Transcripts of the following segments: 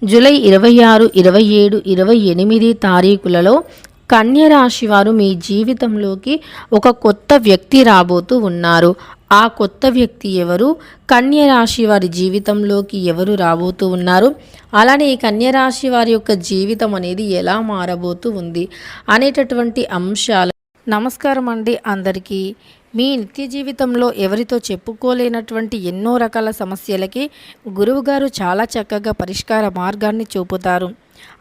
July 26, 27, 28 తారీఖులలో కన్య రాశి వారు మీ జీవితంలోకి ఒక కొత్త వ్యక్తి రాబోతూ ఉన్నారు. ఆ కొత్త వ్యక్తి ఎవరు? కన్య రాశి వారి జీవితంలోకి ఎవరు రాబోతూ ఉన్నారు? అలానే ఈ కన్య రాశి వారి యొక్క జీవితం అనేది ఎలా మారబోతూ ఉంది అనేటటువంటి అంశాలు. నమస్కారం అండి అందరికీ. మీ నిత్య జీవితంలో ఎవరితో చెప్పుకోలేనటువంటి ఎన్నో రకాల సమస్యలకి గురువుగారు చాలా చక్కగా పరిష్కార మార్గాన్ని చూపుతారు.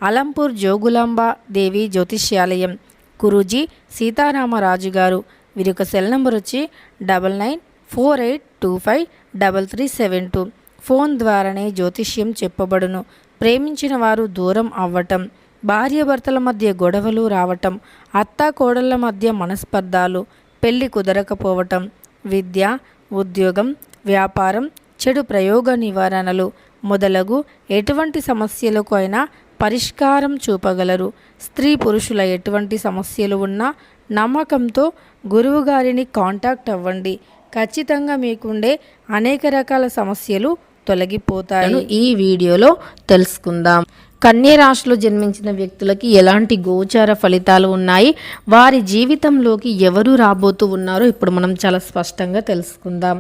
అలంపూర్ జోగులాంబ దేవి జ్యోతిష్యాలయం గురూజీ సీతారామరాజు గారు. వీరి యొక్క సెల్ నెంబర్ వచ్చి 9948253372. ఫోన్ ద్వారానే జ్యోతిష్యం చెప్పబడును. ప్రేమించిన వారు దూరం అవ్వటం, భార్యాభర్తల మధ్య గొడవలు రావటం, అత్తా కోడళ్ళ మధ్య మనస్పర్ధాలు, పెళ్లి కుదరకపోవటం, విద్య, ఉద్యోగం, వ్యాపారం, చెడు ప్రయోగ నివారణలు మొదలగు ఎటువంటి సమస్యలకు అయినా పరిష్కారం చూపగలరు. స్త్రీ పురుషుల ఎటువంటి సమస్యలు ఉన్నా నమ్మకంతో గురువుగారిని కాంటాక్ట్ అవ్వండి. ఖచ్చితంగా మీకుండే అనేక రకాల సమస్యలు తొలగిపోతాయి. ఈ వీడియోలో తెలుసుకుందాం. కన్య రాశిలో జన్మించిన వ్యక్తులకి ఎలాంటి గోచార ఫలితాలు ఉన్నాయి, వారి జీవితంలోకి ఎవరు రాబోతూ ఉన్నారో ఇప్పుడు మనం చాలా స్పష్టంగా తెలుసుకుందాం.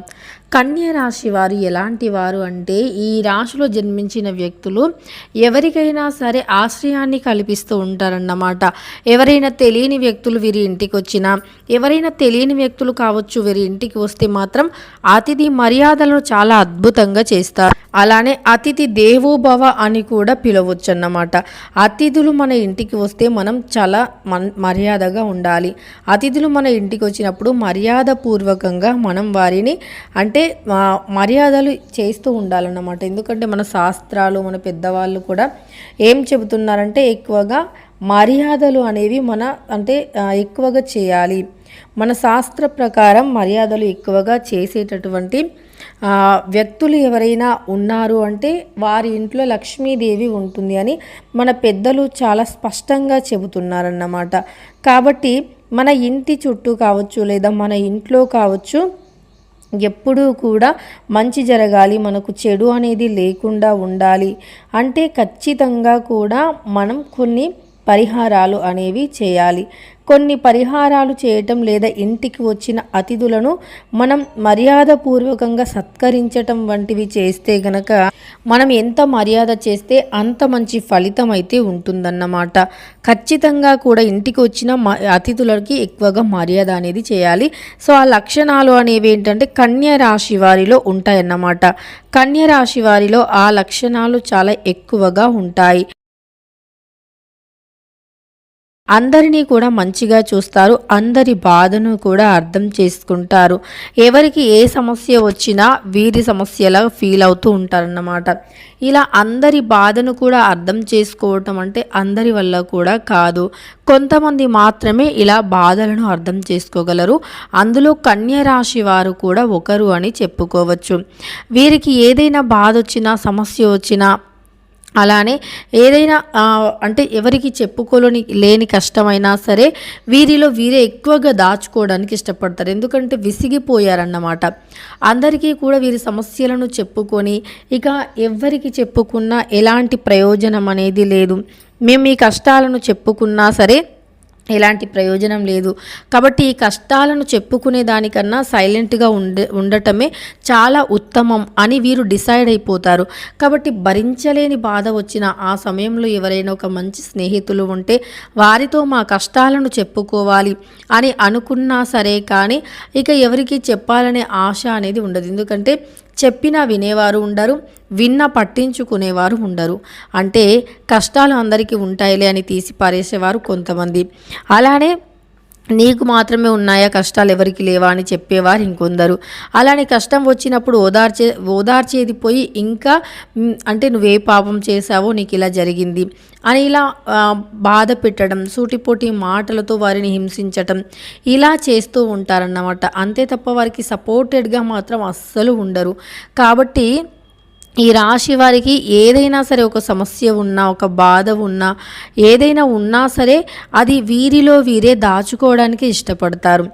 కన్య రాశి వారు ఎలాంటి వారు అంటే, ఈ రాశిలో జన్మించిన వ్యక్తులు ఎవరికైనా సరే ఆశ్రయాన్ని కల్పిస్తూ ఉంటారన్నమాట. ఎవరైనా తెలియని వ్యక్తులు వీరి ఇంటికి వచ్చినా, ఎవరైనా తెలియని వ్యక్తులు కావచ్చు వీరి ఇంటికి వస్తే మాత్రం అతిథి మర్యాదలను చాలా అద్భుతంగా చేస్తారు. అలానే అతిథి దేవోభవ అని కూడా పిలవచ్చు అన్నమాట. అతిథులు మన ఇంటికి వస్తే మనం చాలా మర్యాదగా ఉండాలి. అతిథులు మన ఇంటికి వచ్చినప్పుడు మర్యాదపూర్వకంగా మనం వారిని మర్యాదలు చేస్తూ ఉండాలన్నమాట. ఎందుకంటే మన శాస్త్రాలు, మన పెద్దవాళ్ళు కూడా ఏం చెబుతున్నారంటే ఎక్కువగా మర్యాదలు అనేవి ఎక్కువగా చేయాలి. మన శాస్త్ర ప్రకారం మర్యాదలు ఎక్కువగా చేసేటటువంటి వ్యక్తులు ఎవరైనా ఉన్నారు అంటే వారి ఇంట్లో లక్ష్మీదేవి ఉంటుంది అని మన పెద్దలు చాలా స్పష్టంగా చెబుతున్నారన్నమాట. కాబట్టి మన ఇంటి చుట్టూ కావచ్చు లేదా మన ఇంట్లో కావచ్చు ఎప్పుడూ కూడా మంచి జరగాలి, మనకు చెడు అనేది లేకుండా ఉండాలి అంటే ఖచ్చితంగా కూడా మనం కొన్ని పరిహారాలు అనేవి చేయాలి. కొన్ని పరిహారాలు చేయటం లేదా ఇంటికి వచ్చిన అతిథులను మనం మర్యాదపూర్వకంగా సత్కరించటం వంటివి చేస్తే గనక మనం ఎంత మర్యాద చేస్తే అంత మంచి ఫలితం అయితే ఉంటుందన్నమాట. ఖచ్చితంగా కూడా ఇంటికి వచ్చిన అతిథులకి ఎక్కువగా మర్యాద అనేది చేయాలి. సో ఆ లక్షణాలు అనేవి ఏంటంటే కన్య రాశి వారిలో ఉంటాయన్నమాట. కన్య రాశి వారిలో ఆ లక్షణాలు చాలా ఎక్కువగా ఉంటాయి. అందరినీ కూడా మంచిగా చూస్తారు, అందరి బాధను కూడా అర్థం చేసుకుంటారు. ఎవరికి ఏ సమస్య వచ్చినా వీరి సమస్యలా ఫీల్ అవుతూ ఉంటారన్నమాట. ఇలా అందరి బాధను కూడా అర్థం చేసుకోవటం అంటే అందరి వల్ల కూడా కాదు. కొంతమంది మాత్రమే ఇలా బాధలను అర్థం చేసుకోగలరు. అందులో కన్య రాశి వారు కూడా ఒకరు అని చెప్పుకోవచ్చు. వీరికి ఏదైనా బాధ వచ్చినా, సమస్య వచ్చినా, అలానే ఏదైనా ఎవరికి లేని కష్టమైనా సరే వీరిలో వీరే ఎక్కువగా దాచుకోవడానికి ఇష్టపడతారు. ఎందుకంటే విసిగిపోయారన్నమాట. అందరికీ కూడా వీరి సమస్యలను చెప్పుకొని ఇక ఎవరికి చెప్పుకున్నా ఎలాంటి ప్రయోజనం అనేది లేదు. మేము ఈ కష్టాలను చెప్పుకున్నా సరే ఎలాంటి ప్రయోజనం లేదు. కాబట్టి ఈ కష్టాలను చెప్పుకునే దానికన్నా సైలెంట్గా ఉండటమే చాలా ఉత్తమం అని వీరు డిసైడ్ అయిపోతారు. కాబట్టి భరించలేని బాధ వచ్చిన ఆ సమయంలో ఎవరైనా ఒక మంచి స్నేహితులు ఉంటే వారితో మా కష్టాలను చెప్పుకోవాలి అని అనుకున్నా సరే కానీ ఇక ఎవరికి చెప్పాలనే ఆశ అనేది ఉండదు. ఎందుకంటే చెప్పినా వినేవారు ఉండరు, విన్న పట్టించుకునేవారు ఉండరు. అంటే కష్టాలు అందరికీ ఉంటాయిలే అని తీసి పారేసేవారు కొంతమంది. అలానే నీకు మాత్రమే ఉన్నాయా కష్టాలు ఎవరికి లేవా అని చెప్పేవారు ఇంకొందరు. అలానే కష్టం వచ్చినప్పుడు ఓదార్చేది పోయి ఇంకా నువ్వే పాపం చేశావో నీకు ఇలా జరిగింది అని ఇలా బాధ పెట్టడం, సూటిపోటి మాటలతో వారిని హింసించటం ఇలా చేస్తూ ఉంటారన్నమాట. అంతే తప్ప వారికి సపోర్టెడ్గా మాత్రం అస్సలు ఉండరు. కాబట్టి ఈ రాశి వారికి ఏదైనా సరే ఒక సమస్య ఉన్నా, ఒక బాధ ఉన్నా, ఏదైనా ఉన్నా సరే అది వీరిలో వీరే దాచుకోవడానికి ఇష్టపడతారు.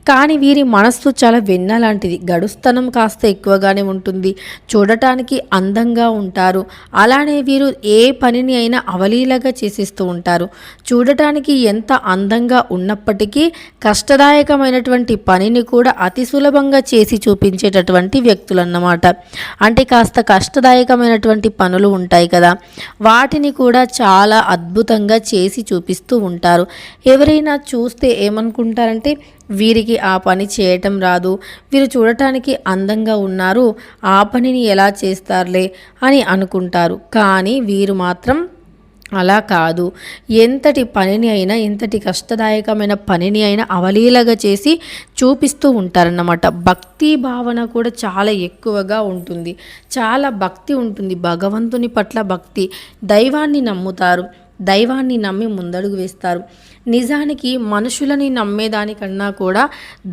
కానీ వీరి మనస్సు చాలా వెన్న లాంటిది. గడుస్తనం కాస్త ఎక్కువగానే ఉంటుంది. చూడటానికి అందంగా ఉంటారు. అలానే వీరు ఏ పనిని అయినా అవలీలగా చేసేస్తూ ఉంటారు. చూడటానికి ఎంత అందంగా ఉన్నప్పటికీ కష్టదాయకమైనటువంటి పనిని కూడా అతి సులభంగా చేసి చూపించేటటువంటి వ్యక్తులు అన్నమాట. అంటే కాస్త కష్టదాయకమైనటువంటి పనులు ఉంటాయి కదా, వాటిని కూడా చాలా అద్భుతంగా చేసి చూపిస్తూ ఉంటారు. ఎవరైనా చూస్తే ఏమనుకుంటారంటే వీరికి ఆ పని చేయటం రాదు, వీరు చూడటానికి అందంగా ఉన్నారు, ఆ పనిని ఎలా చేస్తారులే అని అనుకుంటారు. కానీ వీరు మాత్రం అలా కాదు. ఎంతటి పనిని అయినా, ఎంతటి కష్టదాయకమైన పనిని అయినా అవలీలగా చేసి చూపిస్తూ ఉంటారన్నమాట. భక్తి భావన కూడా చాలా ఎక్కువగా ఉంటుంది. చాలా భక్తి ఉంటుంది. భగవంతుని పట్ల భక్తి, దైవాన్ని నమ్ముతారు. దైవాన్ని నమ్మి ముందడుగు వేస్తారు. నిజానికి మనుషులని నమ్మేదానికన్నా కూడా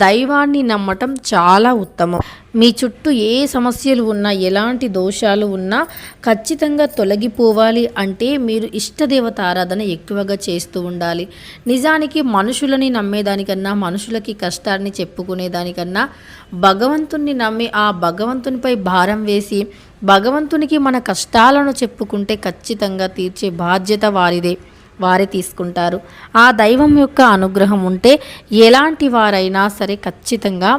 దైవాన్ని నమ్మటం చాలా ఉత్తమం. మీ చుట్టూ ఏ సమస్యలు ఉన్నా, ఎలాంటి దోషాలు ఉన్నా ఖచ్చితంగా తొలగిపోవాలి అంటే మీరు ఇష్టదేవత ఆరాధన ఎక్కువగా చేస్తూ ఉండాలి. నిజానికి మనుషులని నమ్మేదానికన్నా, మనుషులకి కష్టాన్ని చెప్పుకునేదానికన్నా భగవంతుణ్ణి నమ్మి ఆ భగవంతునిపై భారం వేసి భగవంతునికి మన కష్టాలను చెప్పుకుంటే ఖచ్చితంగా తీర్చే బాధ్యత వారిదే. వారే తీసుకుంటారు. ఆ దైవం యొక్క అనుగ్రహం ఉంటే ఎలాంటి వారైనా సరే ఖచ్చితంగా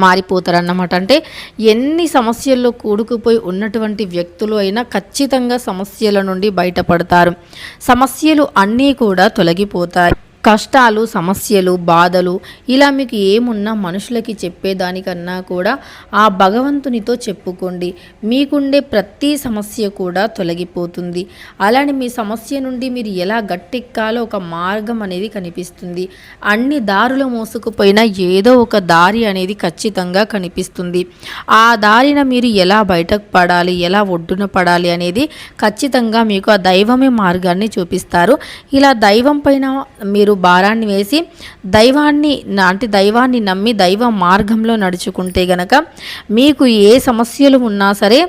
మారిపోతారన్నమాట. అంటే ఎన్ని సమస్యల్లో కూడుకుపోయి ఉన్నటువంటి వ్యక్తులు అయినా ఖచ్చితంగా సమస్యల నుండి బయటపడతారు. సమస్యలు అన్నీ కూడా తొలగిపోతాయి. కష్టాలు, సమస్యలు, బాధలు ఇలా మీకు ఏమున్నా మనుషులకి చెప్పేదానికన్నా కూడా ఆ భగవంతునితో చెప్పుకోండి. మీకుండే ప్రతి సమస్య కూడా తొలగిపోతుంది. అలానే మీ సమస్య నుండి మీరు ఎలా గట్టెక్కాలో ఒక మార్గం అనేది కనిపిస్తుంది. అన్ని దారులు మోసుకుపోయినా ఏదో ఒక దారి అనేది ఖచ్చితంగా కనిపిస్తుంది. ఆ దారిన మీరు ఎలా బయటకు పడాలి, ఎలా ఒడ్డున పడాలి అనేది ఖచ్చితంగా మీకు ఆ దైవమే మార్గాన్ని చూపిస్తారు. ఇలా దైవం పైన మీరు భారాన్ని వేసి దైవాన్ని నమ్మి దైవ మార్గంలో నడుచుకుంటే గనక మీకు ఏ సమస్యలు ఉన్నా సరే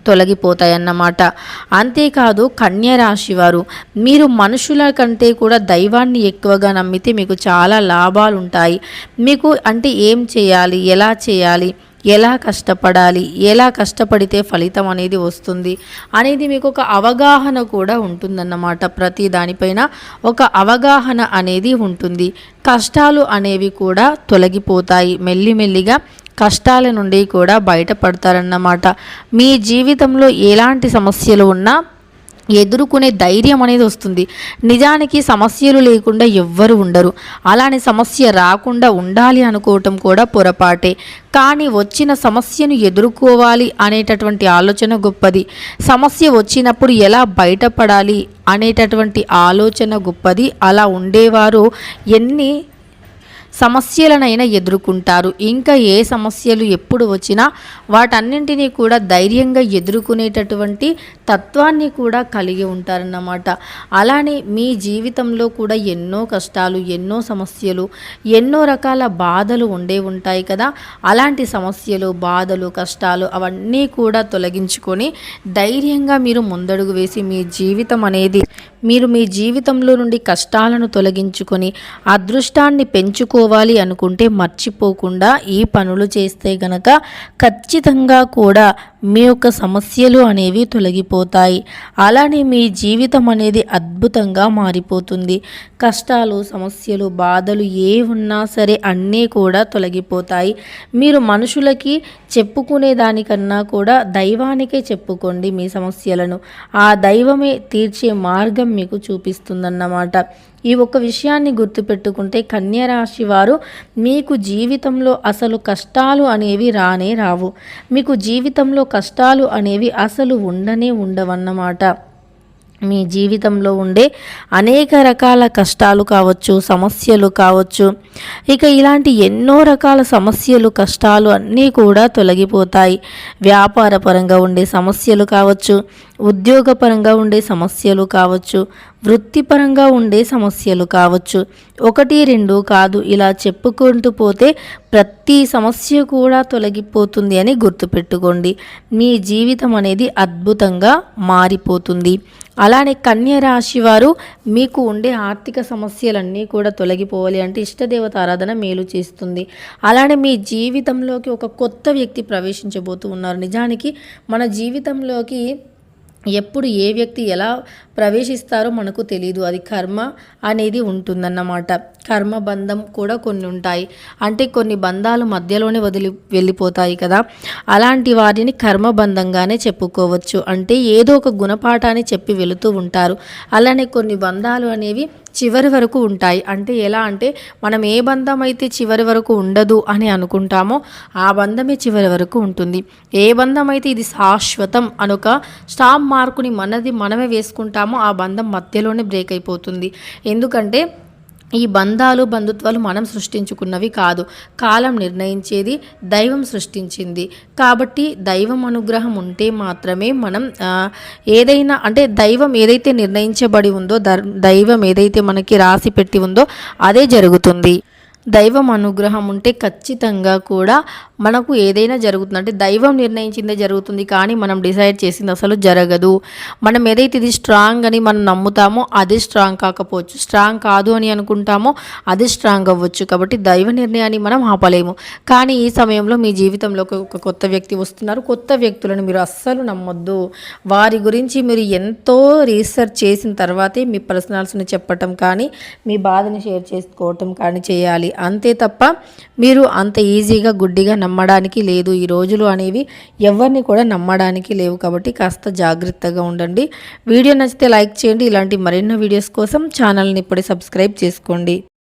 తొలగిపోతాయన్నమాట. అంతేకాదు కన్య రాశి వారు, మీరు మనుషుల కంటే కూడా దైవాన్ని ఎక్కువగా నమ్మితే మీకు చాలా లాభాలు ఉంటాయి. మీకు అంటే ఏం చేయాలి, ఎలా చేయాలి, ఎలా కష్టపడాలి, ఎలా కష్టపడితే ఫలితం అనేది వస్తుంది అనేది మీకు ఒక అవగాహన కూడా ఉంటుందన్నమాట. ప్రతి దానిపైన ఒక అవగాహన అనేది ఉంటుంది. కష్టాలు అనేవి కూడా తొలగిపోతాయి. మెల్లిమెల్లిగా కష్టాల నుండి కూడా బయటపడతారన్నమాట. మీ జీవితంలో ఎలాంటి సమస్యలు ఉన్నా ఎదుర్కొనే ధైర్యం అనేది వస్తుంది. నిజానికి సమస్యలు లేకుండా ఎవ్వరు ఉండరు. అలానే సమస్య రాకుండా ఉండాలి అనుకోవటం కూడా పొరపాటే. కానీ వచ్చిన సమస్యను ఎదుర్కోవాలి అనేటటువంటి ఆలోచన గొప్పది. సమస్య వచ్చినప్పుడు ఎలా బయటపడాలి అనేటటువంటి ఆలోచన గొప్పది. అలా ఉండేవారు ఎన్ని సమస్యలనైనా ఎదుర్కొంటారు. ఇంకా ఏ సమస్యలు ఎప్పుడు వచ్చినా వాటన్నింటినీ కూడా ధైర్యంగా ఎదుర్కొనేటటువంటి తత్వాన్ని కూడా కలిగి ఉంటారన్నమాట. అలానే మీ జీవితంలో కూడా ఎన్నో కష్టాలు, ఎన్నో సమస్యలు, ఎన్నో రకాల బాధలు ఉంటాయి కదా. అలాంటి సమస్యలు, బాధలు, కష్టాలు అవన్నీ కూడా తొలగించుకొని ధైర్యంగా మీరు ముందడుగు వేసి మీరు మీ జీవితంలో నుండి కష్టాలను తొలగించుకొని అదృష్టాన్ని పెంచుకోవాలి అనుకుంటే మర్చిపోకుండా ఈ పనులు చేస్తే గనక ఖచ్చితంగా కూడా మీ యొక్క సమస్యలు అనేవి తొలగిపోతాయి. అలానే మీ జీవితం అనేది అద్భుతంగా మారిపోతుంది. కష్టాలు, సమస్యలు, బాధలు ఏ ఉన్నా సరే అన్నీ కూడా తొలగిపోతాయి. మీరు మనుషులకి చెప్పుకునే దానికన్నా కూడా దైవానికే చెప్పుకోండి మీ సమస్యలను. ఆ దైవమే తీర్చే మార్గం మీకు చూపిస్తుందన్నమాట. ఈ ఒక్క విషయాన్ని గుర్తుపెట్టుకుంటే కన్య రాశి వారు మీకు జీవితంలో అసలు కష్టాలు అనేవి రానే రావు. మీకు జీవితంలో కష్టాలు అనేవి అసలు ఉండవన్నమాట. మీ జీవితంలో ఉండే అనేక రకాల కష్టాలు కావచ్చు, సమస్యలు కావచ్చు, ఇక ఇలాంటి ఎన్నో రకాల సమస్యలు, కష్టాలు అన్నీ కూడా తొలగిపోతాయి. వ్యాపారపరంగా ఉండే సమస్యలు కావచ్చు, ఉద్యోగపరంగా ఉండే సమస్యలు కావచ్చు, వృత్తిపరంగా ఉండే సమస్యలు కావచ్చు, 1, 2 కాదు, ఇలా చెప్పుకుంటూ పోతే ప్రతి సమస్య కూడా తొలగిపోతుంది అని గుర్తుపెట్టుకోండి. మీ జీవితం అనేది అద్భుతంగా మారిపోతుంది. అలానే కన్య రాశి వారు మీకు ఉండే ఆర్థిక సమస్యలన్నీ కూడా తొలగిపోవాలి అంటే ఇష్టదేవత ఆరాధన మేలు చేస్తుంది. అలానే మీ జీవితంలోకి ఒక కొత్త వ్యక్తి ప్రవేశించబోతూ ఉన్నారు. నిజానికి మన జీవితంలోకి ఎప్పుడు ఏ వ్యక్తి ఎలా ప్రవేశిస్తారో మనకు తెలియదు. అది కర్మ అనేది ఉంటుందన్నమాట. కర్మ బంధం కూడా కొన్ని ఉంటాయి. అంటే కొన్ని బంధాలు మధ్యలోనే వెళ్ళిపోతాయి కదా, అలాంటి వాటిని కర్మబంధంగానే చెప్పుకోవచ్చు. అంటే ఏదో ఒక గుణపాఠాన్ని చెప్పి వెళుతూ ఉంటారు. అలానే కొన్ని బంధాలు అనేవి చివరి వరకు ఉంటాయి. అంటే ఎలా అంటే మనం ఏ బంధం అయితే చివరి వరకు ఉండదు అని అనుకుంటామో ఆ బంధమే చివరి వరకు ఉంటుంది. ఏ బంధం అయితే ఇది శాశ్వతం అనొక స్టాంప్ మార్కుని మనమే వేసుకుంటామో ఆ బంధం మధ్యలోనే బ్రేక్ అయిపోతుంది. ఎందుకంటే ఈ బంధాలు బంధుత్వాలు మనం సృష్టించుకున్నవి కాదు, కాలం నిర్ణయించేది, దైవం సృష్టించింది. కాబట్టి దైవం అనుగ్రహం ఉంటే మాత్రమే మనం ఏదైనా అంటే దైవం ఏదైతే నిర్ణయించబడి ఉందో, దైవం ఏదైతే మనకి రాసి పెట్టి ఉందో అదే జరుగుతుంది. దైవం అనుగ్రహం ఉంటే ఖచ్చితంగా కూడా మనకు ఏదైనా జరుగుతుంది. అంటే దైవం నిర్ణయించిందే జరుగుతుంది, కానీ మనం డిసైడ్ చేసింది అసలు జరగదు. మనం ఏదైతే ఇది స్ట్రాంగ్ అని మనం నమ్ముతామో అది స్ట్రాంగ్ కాకపోవచ్చు, స్ట్రాంగ్ కాదు అని అనుకుంటామో అది స్ట్రాంగ్ అవ్వచ్చు. కాబట్టి దైవ నిర్ణయాన్ని మనం ఆపలేము. కానీ ఈ సమయంలో మీ జీవితంలో ఒక కొత్త వ్యక్తి వస్తున్నారు. కొత్త వ్యక్తులను మీరు అస్సలు నమ్మొద్దు. వారి గురించి మీరు ఎంతో రీసెర్చ్ చేసిన తర్వాతే మీ పర్సనల్స్ని చెప్పటం కానీ మీ బాధని షేర్ చేసుకోవటం కానీ చేయాలి. అంతే తప్ప మీరు అంత ఈజీగా గుడ్డిగా నమ్మడానికి లేదు. ఈ రోజులు అనేవి ఎవరిని కూడా నమ్మడానికి లేవు. కాబట్టి కాస్త జాగ్రత్తగా ఉండండి. వీడియో నచ్చితే లైక్ చేయండి. ఇలాంటి మరెన్నో వీడియోస్ కోసం ఛానల్ని ఇప్పుడే సబ్స్క్రైబ్ చేసుకోండి.